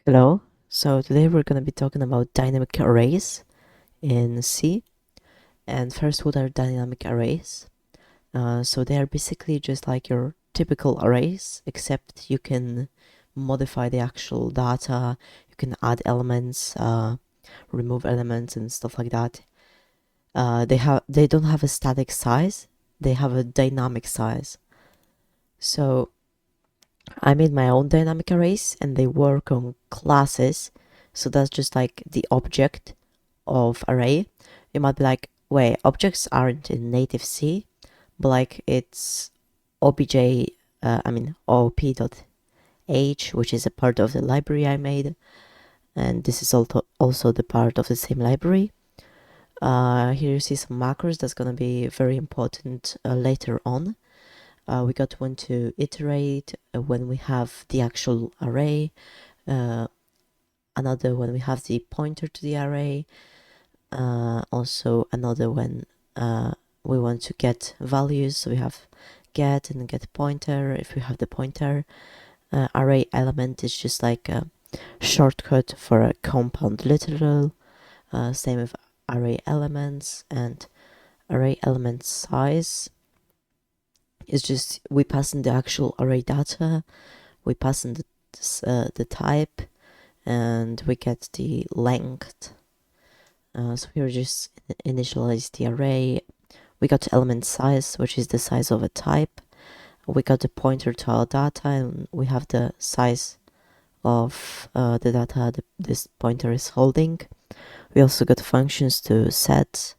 Hello. So today we're going to be talking about dynamic arrays in C. And first, what are dynamic arrays? So they are basically just like your typical arrays, except you can modify the actual data. You can add elements, remove elements, and stuff like that. They don't have a static size. They have a dynamic size. So I made my own dynamic arrays, and they work on classes. So that's just like the object of array. You might be like, wait, objects aren't in native C, but like it's obj, op.h, which is a part of the library I made, and this is also the part of the same library. Here you see some macros that's gonna be very important later on. We got one to iterate when we have the actual array, another when we have the pointer to the array, also another when we want to get values. So we have get and get pointer. If we have the pointer, array element is just like a shortcut for a compound literal. Same with array elements, and array element size is just we pass in the actual array data, we pass in the type, and we get the length. So here we just initialize the array. We got element size, which is the size of a type. We got the pointer to our data, and we have the size of the data this pointer is holding. We also got functions to set,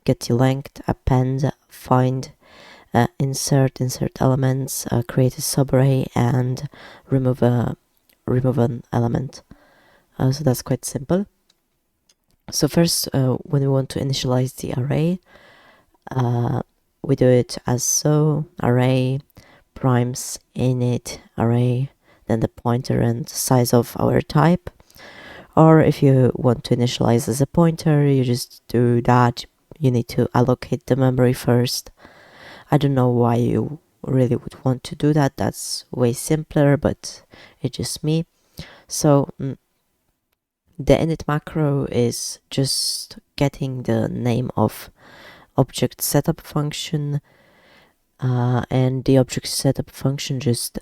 get the length, append, find, insert elements, create a subarray, and remove an element. So that's quite simple. So first, when we want to initialize the array, we do it as so: array primes init array, then the pointer and size of our type. Or if you want to initialize as a pointer, you just do that. You need to allocate the memory first. I don't know why you really would want to do that. That's way simpler, but it's just me. So the init macro is just getting the name of object setup function, and the object setup function just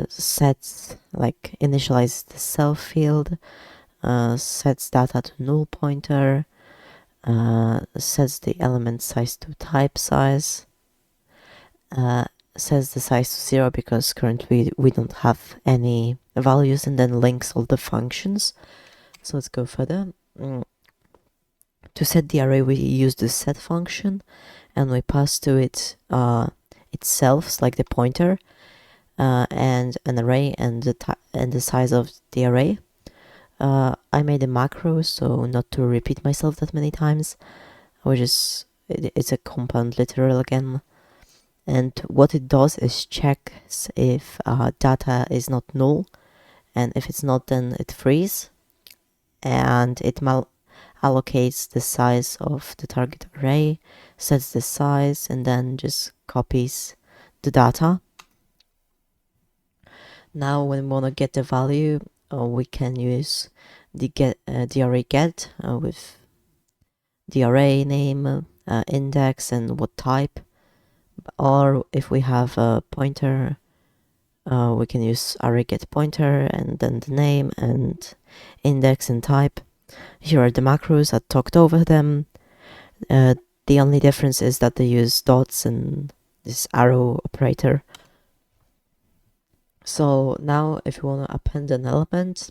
sets, like, initializes the self field, sets data to null pointer, sets the element size to type size, sets the size to 0 because currently we don't have any values, and then links all the functions. So let's go further. To set the array, we use the set function, and we pass to it itself, like the pointer, and an array, and the size of the array. I made a macro, so not to repeat myself that many times. It's a compound literal again, and what it does is checks if data is not null, and if it's not, then it frees, and it allocates the size of the target array, sets the size, and then just copies the data. Now when we want to get the value, we can use the array get with the array name, index, and what type. Or if we have a pointer, we can use array get pointer, and then the name and index and type. Here are the macros. I talked over them. The only difference is that they use dots and this arrow operator. So now if you want to append an element,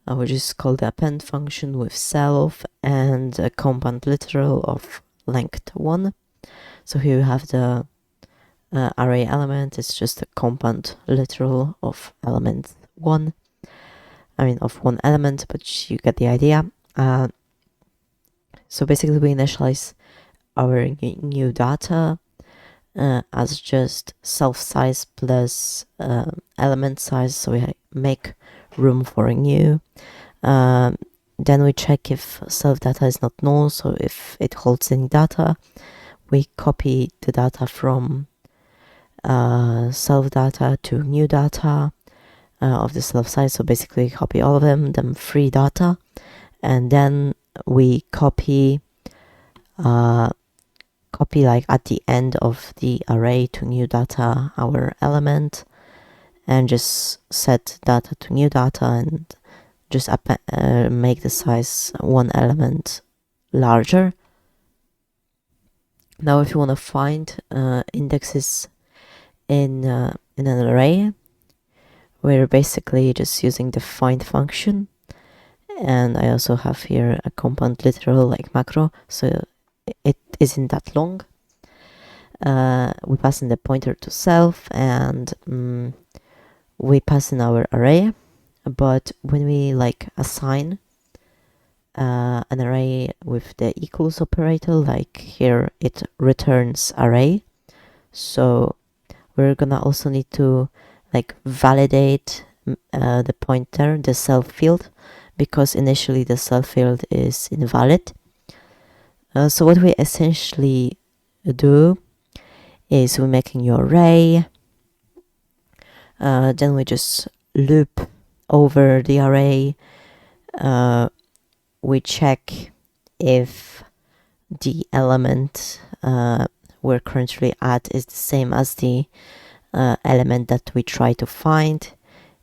we just call the append function with self and a compound literal of length 1. So here you have the array element. It's just a compound literal of element 1. Of one element, but you get the idea. So basically we initialize our new data as just self size plus element size, so we make room for a new. Then we check if self data is not null, so if it holds any data, we copy the data from self data to new data. of the self size. So basically copy all of them, then free data, and then we copy like at the end of the array to new data our element, and just set data to new data, and just make the size one element larger. Now if you want to find indexes in an array, we're basically just using the find function, and I also have here a compound literal like macro, so it isn't that long. We pass in the pointer to self, and we pass in our array. But when we like assign an array with the equals operator, like here it returns array, so we're gonna also need to like validate the pointer, the self field, because initially the self field is invalid. So what we essentially do is we make a new array, then we just loop over the array, we check if the element we're currently at is the same as the element that we try to find.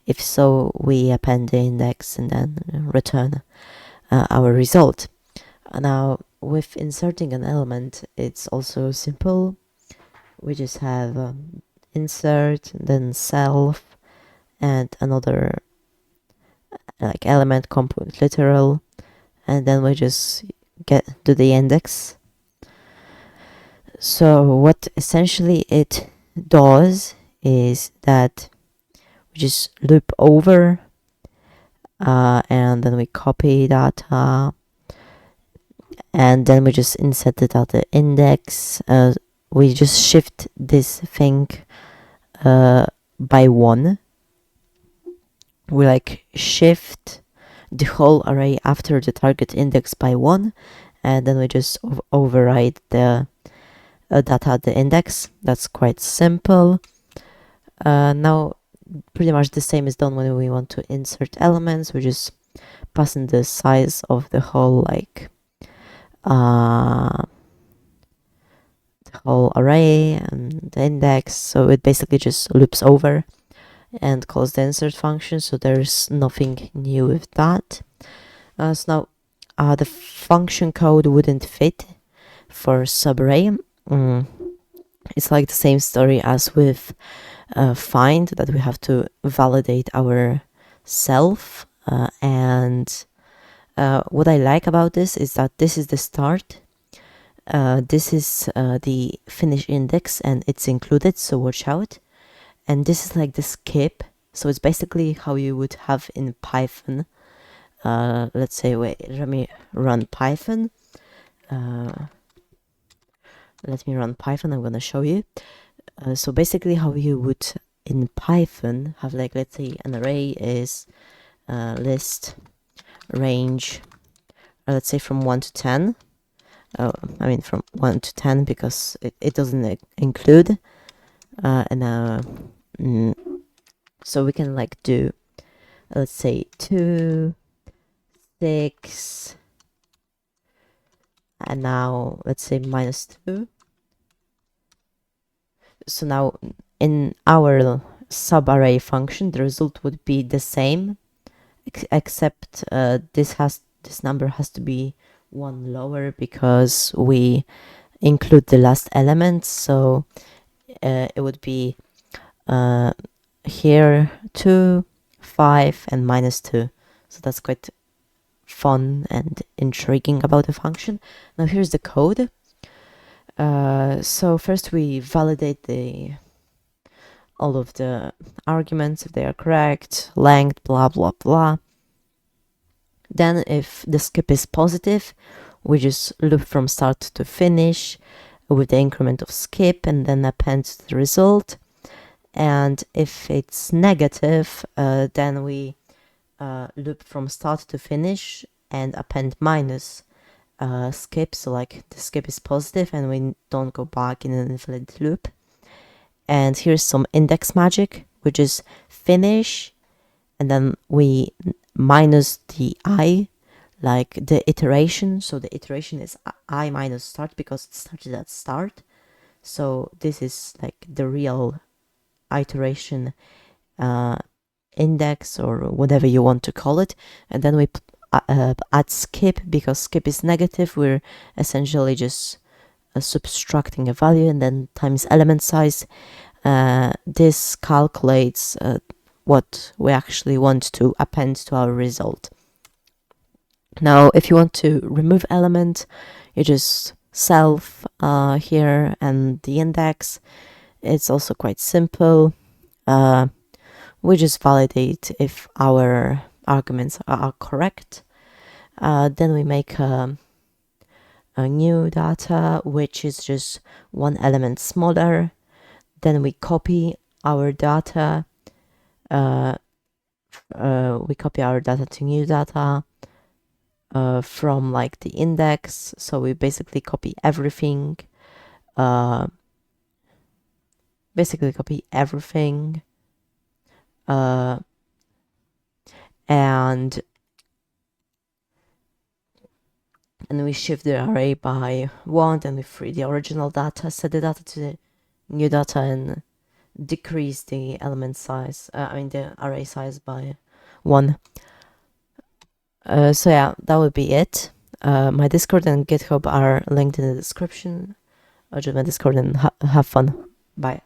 If so, we append the index and then return our result. Now, with inserting an element, it's also simple. We just have insert, then self, and another like element component literal, and then we just get to the index. So what essentially it does is that we just loop over, and then we copy data, and then we just insert the data index. We just shift this thing by 1. We like shift the whole array after the target index by 1, and then we just override the data at the index. That's quite simple. Now pretty much the same is done when we want to insert elements. We just pass in the size of the whole like the whole array and the index, so it basically just loops over and calls the insert function, so there's nothing new with that. So now the function code wouldn't fit for subarray. It's like the same story as with find, that we have to validate our self, and what I like about this is that this is the start, this is the finish index, and it's included, so watch out. And this is like the skip, so it's basically how you would have in Python. Let's say, wait, let me run Python. I'm gonna show you. So basically how you would in Python have, like, let's say an array is list range, let's say from 1 to 10. I mean from 1 to 10 because it doesn't include so we can like do, let's say 2, 6, and now let's say -2. So now in our subarray function the result would be the same, except this number has to be 1 lower because we include the last element. So it would be here 2, 5, and -2. So that's quite fun and intriguing about the function. Now here's the code. So first we validate all of the arguments if they are correct, length, blah blah blah. Then if the skip is positive, we just loop from start to finish with the increment of skip and then append the result. And if it's negative, then we loop from start to finish and append minus skip, so like the skip is positive and we don't go back in an infinite loop. And here's some index magic, which is finish and then we minus the I, like the iteration. So the iteration is I minus start because it started at start. So this is like the real iteration index or whatever you want to call it. And then we add skip, because skip is negative. We're essentially just subtracting a value, and then times element size. This calculates what we actually want to append to our result. Now, if you want to remove element, you just self here and the index. It's also quite simple. We just validate if our arguments are correct. Then we make a new data, which is just one element smaller. Then we copy our data. We copy our data to new data from like the index. So we basically copy everything. And we shift the array by 1, then we free the original data, set the data to the new data, and decrease the element size, the array size by 1. So yeah, that would be it. My Discord and GitHub are linked in the description. Join my Discord and have fun. Bye.